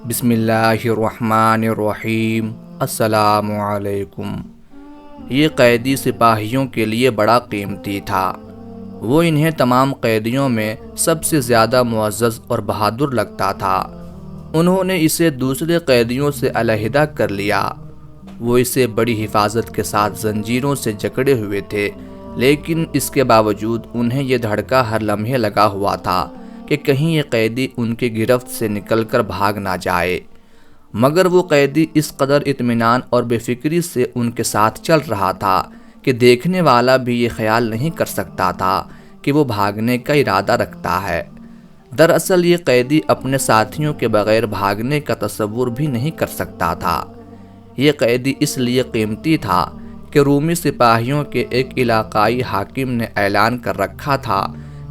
بسم اللہ الرحمن الرحیم۔ السلام علیکم۔ یہ قیدی سپاہیوں کے لیے بڑا قیمتی تھا۔ وہ انہیں تمام قیدیوں میں سب سے زیادہ معزز اور بہادر لگتا تھا۔ انہوں نے اسے دوسرے قیدیوں سے علیحدہ کر لیا۔ وہ اسے بڑی حفاظت کے ساتھ زنجیروں سے جکڑے ہوئے تھے، لیکن اس کے باوجود انہیں یہ دھڑکا ہر لمحے لگا ہوا تھا کہ کہیں یہ قیدی ان کی گرفت سے نکل کر بھاگ نہ جائے۔ مگر وہ قیدی اس قدر اطمینان اور بے فکری سے ان کے ساتھ چل رہا تھا کہ دیکھنے والا بھی یہ خیال نہیں کر سکتا تھا کہ وہ بھاگنے کا ارادہ رکھتا ہے۔ دراصل یہ قیدی اپنے ساتھیوں کے بغیر بھاگنے کا تصور بھی نہیں کر سکتا تھا۔ یہ قیدی اس لیے قیمتی تھا کہ رومی سپاہیوں کے ایک علاقائی حاکم نے اعلان کر رکھا تھا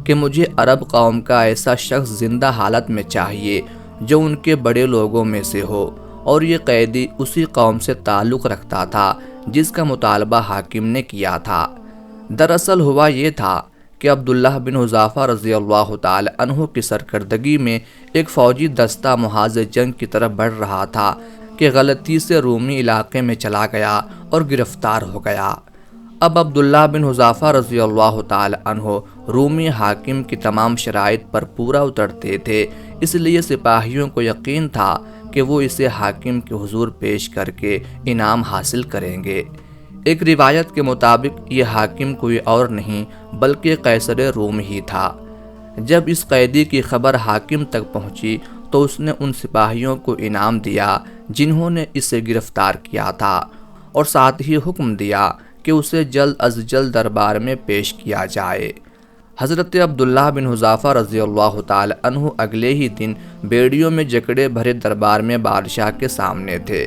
کہ مجھے عرب قوم کا ایسا شخص زندہ حالت میں چاہیے جو ان کے بڑے لوگوں میں سے ہو، اور یہ قیدی اسی قوم سے تعلق رکھتا تھا جس کا مطالبہ حاکم نے کیا تھا۔ دراصل ہوا یہ تھا کہ عبداللہ بن حذافہ رضی اللہ تعالی عنہ کی سرکردگی میں ایک فوجی دستہ محاذ جنگ کی طرف بڑھ رہا تھا کہ غلطی سے رومی علاقے میں چلا گیا اور گرفتار ہو گیا۔ اب عبداللہ بن حذافہ رضی اللہ تعالی عنہ رومی حاکم کی تمام شرائط پر پورا اترتے تھے، اس لیے سپاہیوں کو یقین تھا کہ وہ اسے حاکم کے حضور پیش کر کے انعام حاصل کریں گے۔ ایک روایت کے مطابق یہ حاکم کوئی اور نہیں بلکہ قیصر روم ہی تھا۔ جب اس قیدی کی خبر حاکم تک پہنچی تو اس نے ان سپاہیوں کو انعام دیا جنہوں نے اسے گرفتار کیا تھا، اور ساتھ ہی حکم دیا کہ اسے جلد از جلد دربار میں پیش کیا جائے۔ حضرت عبداللہ بن حذافہ رضی اللہ تعالی عنہ اگلے ہی دن بیڑیوں میں جکڑے بھرے دربار میں بادشاہ کے سامنے تھے۔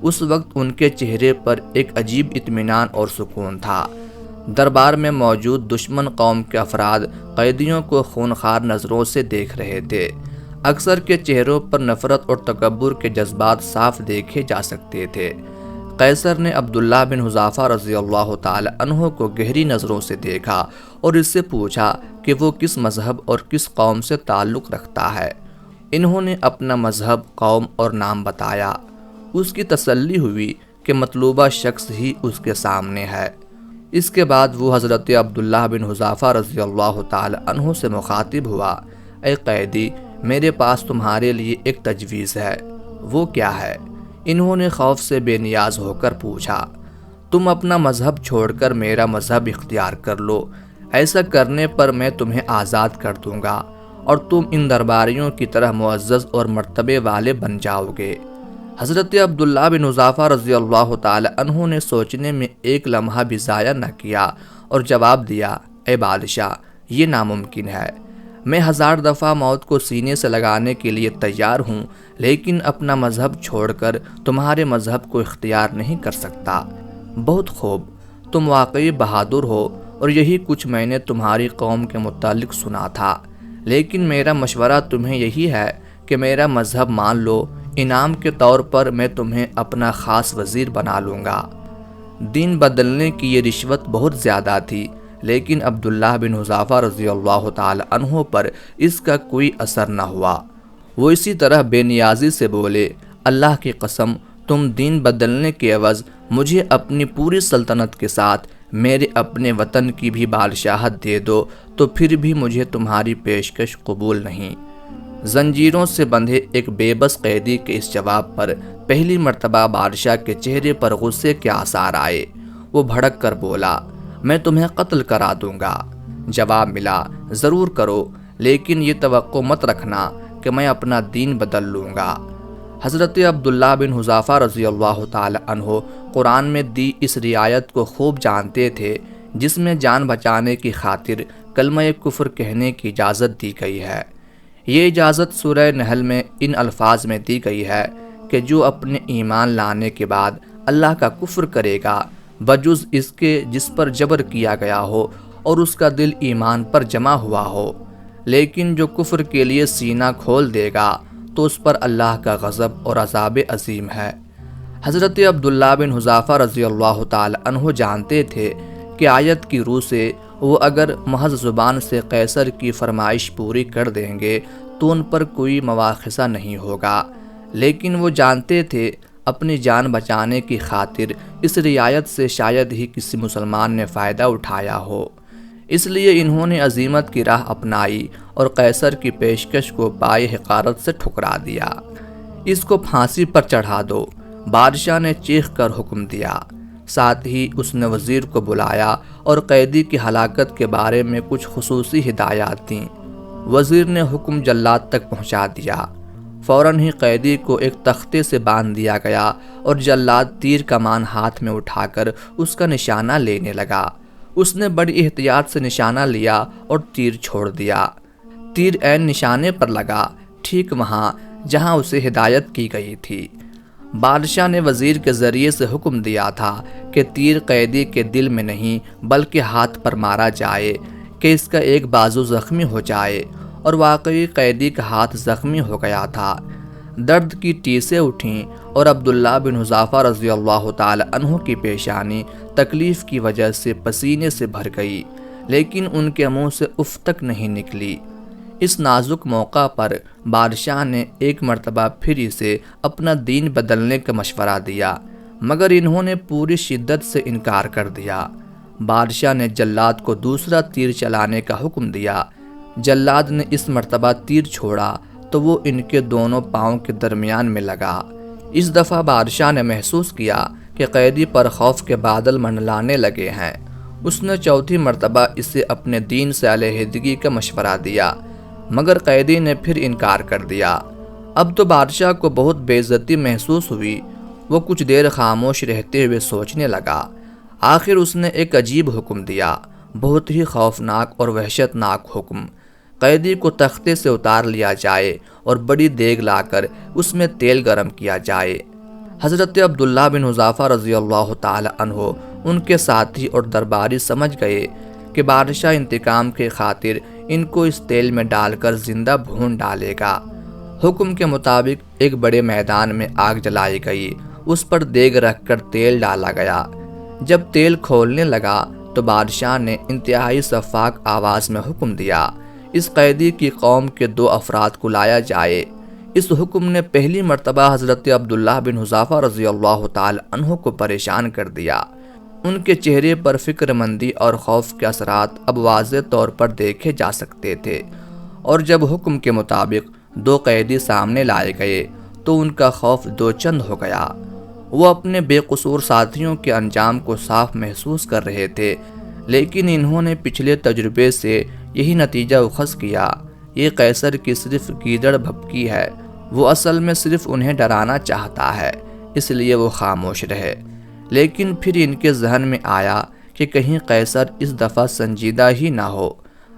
اس وقت ان کے چہرے پر ایک عجیب اطمینان اور سکون تھا۔ دربار میں موجود دشمن قوم کے افراد قیدیوں کو خونخوار نظروں سے دیکھ رہے تھے۔ اکثر کے چہروں پر نفرت اور تکبر کے جذبات صاف دیکھے جا سکتے تھے۔ قیصر نے عبداللہ بن حذافہ رضی اللہ تعالی عنہ کو گہری نظروں سے دیکھا اور اس سے پوچھا کہ وہ کس مذہب اور کس قوم سے تعلق رکھتا ہے۔ انہوں نے اپنا مذہب، قوم اور نام بتایا۔ اس کی تسلی ہوئی کہ مطلوبہ شخص ہی اس کے سامنے ہے۔ اس کے بعد وہ حضرت عبداللہ بن حذافہ رضی اللہ تعالی عنہ سے مخاطب ہوا، اے قیدی، میرے پاس تمہارے لیے ایک تجویز ہے۔ وہ کیا ہے؟ انہوں نے خوف سے بے نیاز ہو کر پوچھا۔ تم اپنا مذہب چھوڑ کر میرا مذہب اختیار کر لو۔ ایسا کرنے پر میں تمہیں آزاد کر دوں گا اور تم ان درباریوں کی طرح معزز اور مرتبے والے بن جاؤ گے۔ حضرت عبداللہ بن حذافہ رضی اللہ تعالی عنہ نے سوچنے میں ایک لمحہ بھی ضائع نہ کیا اور جواب دیا، اے بادشاہ، یہ ناممکن ہے۔ میں 1000 دفعہ موت کو سینے سے لگانے کے لیے تیار ہوں، لیکن اپنا مذہب چھوڑ کر تمہارے مذہب کو اختیار نہیں کر سکتا۔ بہت خوب، تم واقعی بہادر ہو، اور یہی کچھ میں نے تمہاری قوم کے متعلق سنا تھا، لیکن میرا مشورہ تمہیں یہی ہے کہ میرا مذہب مان لو۔ انعام کے طور پر میں تمہیں اپنا خاص وزیر بنا لوں گا۔ دین بدلنے کی یہ رشوت بہت زیادہ تھی، لیکن عبداللہ بن حذافہ رضی اللہ تعالی عنہ پر اس کا کوئی اثر نہ ہوا۔ وہ اسی طرح بے نیازی سے بولے، اللہ کی قسم، تم دین بدلنے کے عوض مجھے اپنی پوری سلطنت کے ساتھ میرے اپنے وطن کی بھی بادشاہت دے دو تو پھر بھی مجھے تمہاری پیشکش قبول نہیں۔ زنجیروں سے بندھے ایک بے بس قیدی کے اس جواب پر پہلی مرتبہ بادشاہ کے چہرے پر غصے کے آثار آئے۔ وہ بھڑک کر بولا، میں تمہیں قتل کرا دوں گا۔ جواب ملا، ضرور کرو، لیکن یہ توقع مت رکھنا کہ میں اپنا دین بدل لوں گا۔ حضرت عبداللہ بن حذافہ رضی اللہ تعالی عنہ قرآن میں دی اس رعایت کو خوب جانتے تھے، جس میں جان بچانے کی خاطر کلمہ کفر کہنے کی اجازت دی گئی ہے۔ یہ اجازت سورہ نحل میں ان الفاظ میں دی گئی ہے کہ جو اپنے ایمان لانے کے بعد اللہ کا کفر کرے گا بجز اس کے جس پر جبر کیا گیا ہو اور اس کا دل ایمان پر جمع ہوا ہو، لیکن جو کفر کے لیے سینہ کھول دے گا تو اس پر اللہ کا غضب اور عذاب عظیم ہے۔ حضرت عبداللہ بن حذافہ رضی اللہ تعالی عنہ جانتے تھے کہ آیت کی روح سے وہ اگر محض زبان سے قیصر کی فرمائش پوری کر دیں گے تو ان پر کوئی مواخذہ نہیں ہوگا، لیکن وہ جانتے تھے اپنی جان بچانے کی خاطر اس رعایت سے شاید ہی کسی مسلمان نے فائدہ اٹھایا ہو، اس لیے انہوں نے عزیمت کی راہ اپنائی اور قیصر کی پیشکش کو پائے حقارت سے ٹھکرا دیا۔ اس کو پھانسی پر چڑھا دو، بادشاہ نے چیخ کر حکم دیا۔ ساتھ ہی اس نے وزیر کو بلایا اور قیدی کی ہلاکت کے بارے میں کچھ خصوصی ہدایات دیں۔ وزیر نے حکم جلاد تک پہنچا دیا۔ فوراً ہی قیدی کو ایک تختے سے باندھ دیا گیا اور جلاد تیر کمان ہاتھ میں اٹھا کر اس کا نشانہ لینے لگا۔ اس نے بڑی احتیاط سے نشانہ لیا اور تیر چھوڑ دیا۔ تیر عین نشانے پر لگا، ٹھیک وہاں جہاں اسے ہدایت کی گئی تھی۔ بادشاہ نے وزیر کے ذریعے سے حکم دیا تھا کہ تیر قیدی کے دل میں نہیں بلکہ ہاتھ پر مارا جائے کہ اس کا ایک بازو زخمی ہو جائے، اور واقعی قیدی کا ہاتھ زخمی ہو گیا تھا۔ درد کی ٹیسیں اٹھیں اور عبداللہ بن حذافہ رضی اللہ تعالی عنہ کی پیشانی تکلیف کی وجہ سے پسینے سے بھر گئی، لیکن ان کے منہ سے اف تک نہیں نکلی۔ اس نازک موقع پر بادشاہ نے ایک مرتبہ پھر اسے اپنا دین بدلنے کا مشورہ دیا، مگر انہوں نے پوری شدت سے انکار کر دیا۔ بادشاہ نے جلاد کو دوسرا تیر چلانے کا حکم دیا۔ جلاد نے اس مرتبہ تیر چھوڑا تو وہ ان کے دونوں پاؤں کے درمیان میں لگا۔ اس دفعہ بادشاہ نے محسوس کیا کہ قیدی پر خوف کے بادل منڈلانے لگے ہیں۔ اس نے چوتھی مرتبہ اسے اپنے دین سے علیحدگی کا مشورہ دیا، مگر قیدی نے پھر انکار کر دیا۔ اب تو بادشاہ کو بہت بے عزتی محسوس ہوئی۔ وہ کچھ دیر خاموش رہتے ہوئے سوچنے لگا۔ آخر اس نے ایک عجیب حکم دیا، بہت ہی خوفناک اور وحشت ناک حکم۔ قیدی کو تختے سے اتار لیا جائے اور بڑی دیگ لا کر اس میں تیل گرم کیا جائے۔ حضرت عبداللہ بن حذافہ رضی اللہ تعالی عنہ، ان کے ساتھی اور درباری سمجھ گئے کہ بادشاہ انتقام کے خاطر ان کو اس تیل میں ڈال کر زندہ بھون ڈالے گا۔ حکم کے مطابق ایک بڑے میدان میں آگ جلائی گئی، اس پر دیگ رکھ کر تیل ڈالا گیا۔ جب تیل کھولنے لگا تو بادشاہ نے انتہائی شفاف آواز میں حکم دیا، اس قیدی کی قوم کے 2 افراد کو لایا جائے۔ اس حکم نے پہلی مرتبہ حضرت عبداللہ بن حذافہ رضی اللہ تعالی عنہ کو پریشان کر دیا۔ ان کے چہرے پر فکر مندی اور خوف کے اثرات اب واضح طور پر دیکھے جا سکتے تھے، اور جب حکم کے مطابق 2 قیدی سامنے لائے گئے تو ان کا خوف 2 چند ہو گیا۔ وہ اپنے بے قصور ساتھیوں کے انجام کو صاف محسوس کر رہے تھے، لیکن انہوں نے پچھلے تجربے سے یہی نتیجہ اخذ کیا، یہ قیصر کی صرف گیدڑ بھبکی ہے، وہ اصل میں صرف انہیں ڈرانا چاہتا ہے، اس لیے وہ خاموش رہے۔ لیکن پھر ان کے ذہن میں آیا کہ کہیں قیصر اس دفعہ سنجیدہ ہی نہ ہو۔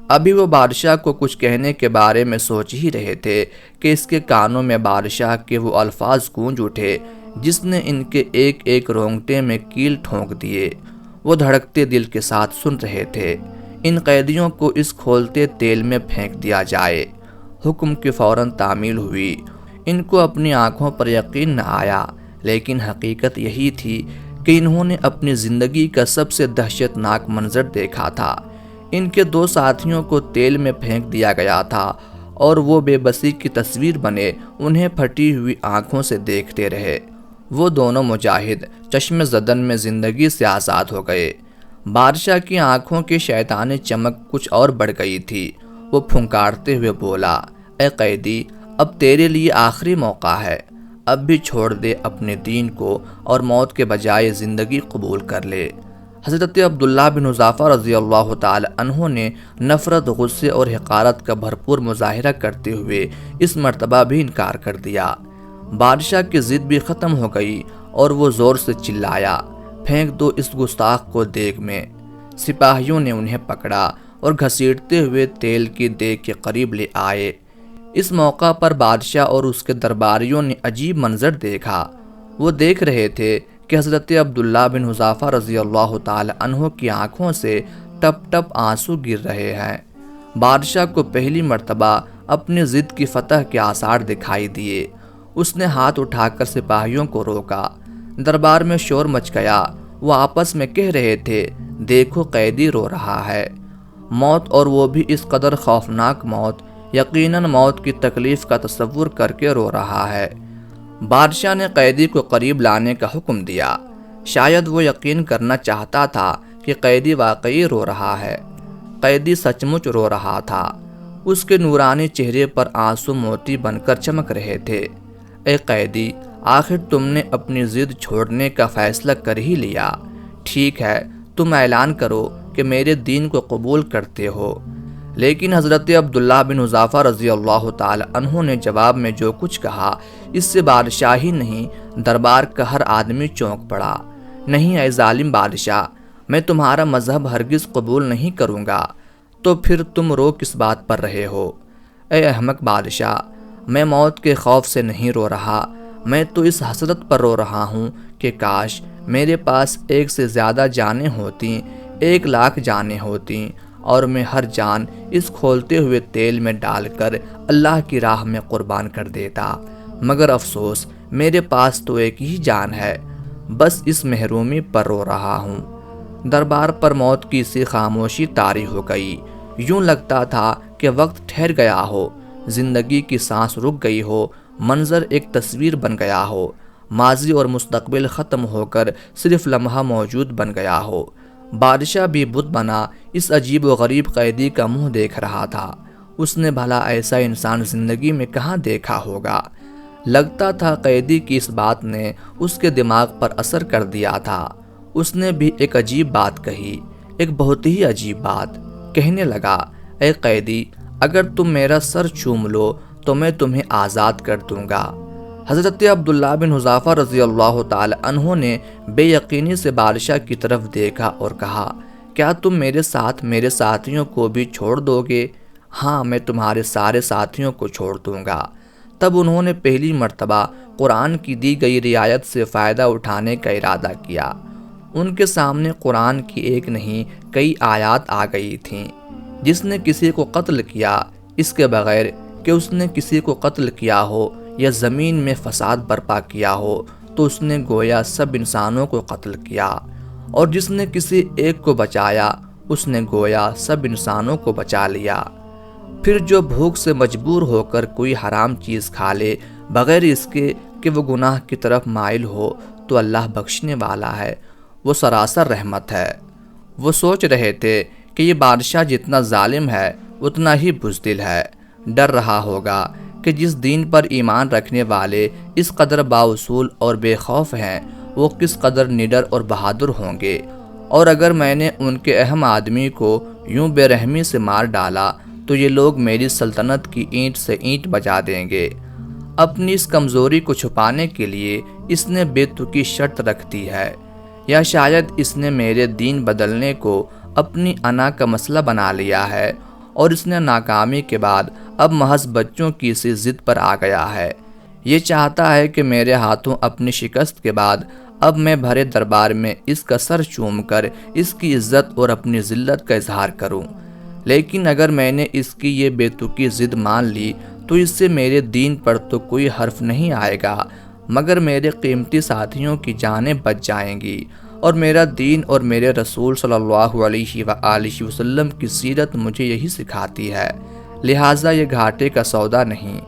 ابھی وہ بادشاہ کو کچھ کہنے کے بارے میں سوچ ہی رہے تھے کہ اس کے کانوں میں بادشاہ کے وہ الفاظ گونج اٹھے جس نے ان کے ایک ایک رونگٹے میں کیل ٹھونک دیے۔ وہ دھڑکتے دل کے ساتھ سن رہے تھے، ان قیدیوں کو اس کھولتے تیل میں پھینک دیا جائے۔ حکم کی فوراً تعمیل ہوئی۔ ان کو اپنی آنکھوں پر یقین نہ آیا، لیکن حقیقت یہی تھی کہ انہوں نے اپنی زندگی کا سب سے دہشت ناک منظر دیکھا تھا۔ ان کے 2 ساتھیوں کو تیل میں پھینک دیا گیا تھا اور وہ بے بسی کی تصویر بنے انہیں پھٹی ہوئی آنکھوں سے دیکھتے رہے۔ وہ دونوں مجاہد چشم زدن میں زندگی سے آزاد ہو گئے۔ بادشاہ کی آنکھوں کی شیطانی چمک کچھ اور بڑھ گئی تھی۔ وہ پھنکارتے ہوئے بولا، اے قیدی، اب تیرے لیے آخری موقع ہے، اب بھی چھوڑ دے اپنے دین کو اور موت کے بجائے زندگی قبول کر لے۔ حضرت عبداللہ بن حذافہ رضی اللہ تعالی عنہ نے نفرت، غصے اور حقارت کا بھرپور مظاہرہ کرتے ہوئے اس مرتبہ بھی انکار کر دیا۔ بادشاہ کی ضد بھی ختم ہو گئی اور وہ زور سے چلایا، پھینک دو اس گستاخ کو دیگ میں۔ سپاہیوں نے انہیں پکڑا اور گھسیٹتے ہوئے تیل کی دیگ کے قریب لے آئے۔ اس موقع پر بادشاہ اور اس کے درباریوں نے عجیب منظر دیکھا۔ وہ دیکھ رہے تھے کہ حضرت عبداللہ بن حذافہ رضی اللہ تعالی عنہ کی آنکھوں سے ٹپ ٹپ آنسو گر رہے ہیں۔ بادشاہ کو پہلی مرتبہ اپنی ضد کی فتح کے آثار دکھائی دیے۔ اس نے ہاتھ اٹھا کر سپاہیوں کو روکا۔ دربار میں شور مچ گیا۔ وہ آپس میں کہہ رہے تھے، دیکھو قیدی رو رہا ہے۔ موت، اور وہ بھی اس قدر خوفناک موت، یقیناً موت کی تکلیف کا تصور کر کے رو رہا ہے۔ بادشاہ نے قیدی کو قریب لانے کا حکم دیا۔ شاید وہ یقین کرنا چاہتا تھا کہ قیدی واقعی رو رہا ہے۔ قیدی سچ مچ رو رہا تھا۔ اس کے نورانی چہرے پر آنسو موتی بن کر چمک رہے تھے۔ اے قیدی، آخر تم نے اپنی ضد چھوڑنے کا فیصلہ کر ہی لیا۔ ٹھیک ہے، تم اعلان کرو کہ میرے دین کو قبول کرتے ہو۔ لیکن حضرت عبداللہ بن حذافہ رضی اللہ تعالی عنہ نے جواب میں جو کچھ کہا، اس سے بادشاہ ہی نہیں دربار کا ہر آدمی چونک پڑا۔ نہیں اے ظالم بادشاہ، میں تمہارا مذہب ہرگز قبول نہیں کروں گا۔ تو پھر تم رو کس بات پر رہے ہو؟ اے احمق بادشاہ، میں موت کے خوف سے نہیں رو رہا، میں تو اس حسرت پر رو رہا ہوں کہ کاش میرے پاس ایک سے زیادہ جانیں ہوتیں، 1,00,000 جانیں ہوتیں، اور میں ہر جان اس کھولتے ہوئے تیل میں ڈال کر اللہ کی راہ میں قربان کر دیتا۔ مگر افسوس، میرے پاس تو ایک ہی جان ہے، بس اس محرومی پر رو رہا ہوں۔ دربار پر موت کی سی خاموشی طاری ہو گئی۔ یوں لگتا تھا کہ وقت ٹھہر گیا ہو، زندگی کی سانس رک گئی ہو، منظر ایک تصویر بن گیا ہو، ماضی اور مستقبل ختم ہو کر صرف لمحہ موجود بن گیا ہو۔ بادشاہ بھی بت بنا اس عجیب و غریب قیدی کا منہ دیکھ رہا تھا۔ اس نے بھلا ایسا انسان زندگی میں کہاں دیکھا ہوگا؟ لگتا تھا قیدی کی اس بات نے اس کے دماغ پر اثر کر دیا تھا۔ اس نے بھی ایک عجیب بات کہی، ایک بہت ہی عجیب بات۔ کہنے لگا، اے قیدی، اگر تم میرا سر چوم لو تو میں تمہیں آزاد کر دوں گا۔ حضرت عبداللہ بن حذافہ رضی اللہ تعالی عنہ نے بے یقینی سے بادشاہ کی طرف دیکھا اور کہا، کیا تم میرے ساتھ میرے ساتھیوں کو بھی چھوڑ دو گے؟ ہاں، میں تمہارے سارے ساتھیوں کو چھوڑ دوں گا۔ تب انہوں نے پہلی مرتبہ قرآن کی دی گئی رعایت سے فائدہ اٹھانے کا ارادہ کیا۔ ان کے سامنے قرآن کی ایک نہیں کئی آیات آ گئی تھیں۔ جس نے کسی کو قتل کیا، اس کے بغیر کہ اس نے کسی کو قتل کیا ہو یا زمین میں فساد برپا کیا ہو، تو اس نے گویا سب انسانوں کو قتل کیا، اور جس نے کسی ایک کو بچایا، اس نے گویا سب انسانوں کو بچا لیا۔ پھر جو بھوک سے مجبور ہو کر کوئی حرام چیز کھا لے بغیر اس کے کہ وہ گناہ کی طرف مائل ہو، تو اللہ بخشنے والا ہے، وہ سراسر رحمت ہے۔ وہ سوچ رہے تھے کہ یہ بادشاہ جتنا ظالم ہے اتنا ہی بزدل ہے۔ ڈر رہا ہوگا کہ جس دین پر ایمان رکھنے والے اس قدر بااصول اور بے خوف ہیں، وہ کس قدر نڈر اور بہادر ہوں گے، اور اگر میں نے ان کے اہم آدمی کو یوں بے رحمی سے مار ڈالا تو یہ لوگ میری سلطنت کی اینٹ سے اینٹ بجا دیں گے۔ اپنی اس کمزوری کو چھپانے کے لیے اس نے بے تکی شرط رکھ دی ہے، یا شاید اس نے میرے دین بدلنے کو اپنی انا کا مسئلہ بنا لیا ہے، اور اس نے ناکامی کے بعد اب محض بچوں کی سی ضد پر آ گیا ہے۔ یہ چاہتا ہے کہ میرے ہاتھوں اپنی شکست کے بعد اب میں بھرے دربار میں اس کا سر چوم کر اس کی عزت اور اپنی ذلت کا اظہار کروں۔ لیکن اگر میں نے اس کی یہ بے تکی ضد مان لی تو اس سے میرے دین پر تو کوئی حرف نہیں آئے گا، مگر میرے قیمتی ساتھیوں کی جانیں بچ جائیں گی، اور میرا دین اور میرے رسول صلی اللہ علیہ وآلہ وسلم کی سیرت مجھے یہی سکھاتی ہے، لہٰذا یہ گھاٹے کا سودا نہیں۔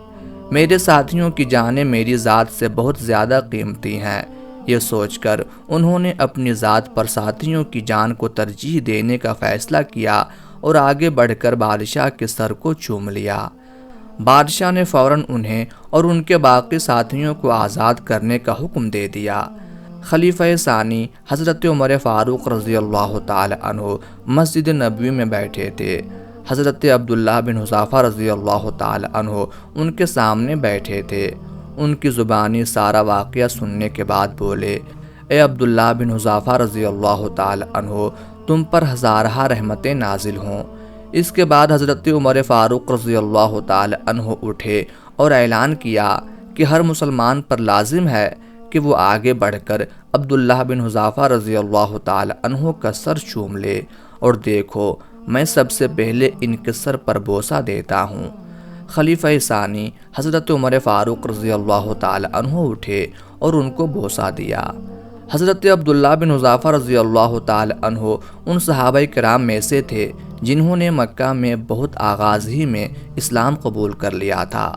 میرے ساتھیوں کی جانیں میری ذات سے بہت زیادہ قیمتی ہیں۔ یہ سوچ کر انہوں نے اپنی ذات پر ساتھیوں کی جان کو ترجیح دینے کا فیصلہ کیا اور آگے بڑھ کر بادشاہ کے سر کو چوم لیا۔ بادشاہ نے فوراً انہیں اور ان کے باقی ساتھیوں کو آزاد کرنے کا حکم دے دیا۔ خلیفہ ثانی حضرت عمر فاروق رضی اللہ تعالی عنہ مسجد نبوی میں بیٹھے تھے۔ حضرت عبداللہ بن حذافہ رضی اللہ تعالی عنہ ان کے سامنے بیٹھے تھے۔ ان کی زبانی سارا واقعہ سننے کے بعد بولے، اے عبداللہ بن حذافہ رضی اللہ تعالی عنہ، تم پر ہزارہ رحمتیں نازل ہوں۔ اس کے بعد حضرت عمر فاروق رضی اللہ تعالی عنہ اٹھے اور اعلان کیا کہ ہر مسلمان پر لازم ہے کہ وہ آگے بڑھ کر عبداللہ بن حذافہ رضی اللہ تعالی عنہ کا سر چوم لے، اور دیکھو میں سب سے پہلے ان کے سر پر بوسہ دیتا ہوں۔ خلیفہ ثانی حضرت عمر فاروق رضی اللہ تعالی عنہ اٹھے اور ان کو بوسہ دیا۔ حضرت عبداللہ بن حذافہ رضی اللہ تعالی عنہ ان صحابہ کرام میں سے تھے جنہوں نے مکہ میں بہت آغاز ہی میں اسلام قبول کر لیا تھا۔